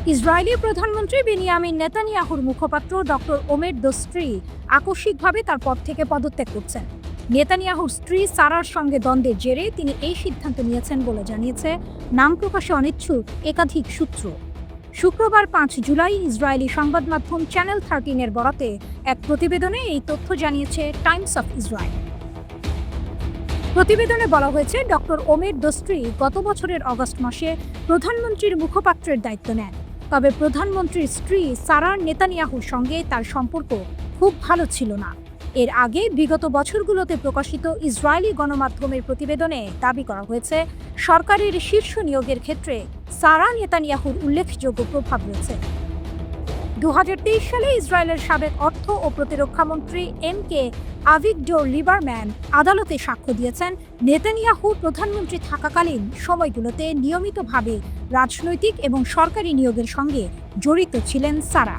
Israeli প্রধানমন্ত্রী Benjamin নেতানিয়াহুর মুখপাত্র ডক্টর ওমের দোস্ত্রি আকস্মিকভাবে তার পদ থেকে পদত্যাগ করছেন। নেতানিয়াহুর স্ত্রী সারার সঙ্গে দ্বন্দ্বের জেরে তিনি এই সিদ্ধান্ত নিয়েছেন বলে জানিয়েছে নাম প্রকাশে অনিচ্ছুক একাধিক সূত্র। শুক্রবার 5 জুলাই ইসরায়েলি সংবাদ মাধ্যম চ্যানেল 13-এর বরাতে এক প্রতিবেদনে এই তথ্য জানিয়েছে টাইমস অফ ইসরায়েল। প্রতিবেদনে বলা হয়েছে, ডক্টর ওমের দোস্ত্রি গত বছরের অগস্ট মাসে প্রধানমন্ত্রীর মুখপাত্রের দায়িত্ব নেন। তবে প্রধানমন্ত্রীর স্ত্রী সারার নেতানিয়াহুর সঙ্গে তার সম্পর্ক খুব ভালো ছিল না। এর আগে বিগত বছরগুলোতে প্রকাশিত ইসরায়েলি গণমাধ্যমের প্রতিবেদনে দাবি করা হয়েছে, সরকারের শীর্ষ নিয়োগের ক্ষেত্রে সারা নেতানিয়াহুর উল্লেখযোগ্য প্রভাব রয়েছে। 2023 সালে ইসরায়েলের সাবেক অর্থ ও প্রতিরক্ষা মন্ত্রী এম.কে. আভিগডোর লিবারম্যান আদালতে সাক্ষ্য দিয়েছেন, নেতানিয়াহু প্রধানমন্ত্রী থাকাকালীন সময়গুলোতে নিয়মিতভাবে রাজনৈতিক এবং সরকারি নিয়োগের সঙ্গে জড়িত ছিলেন সারা।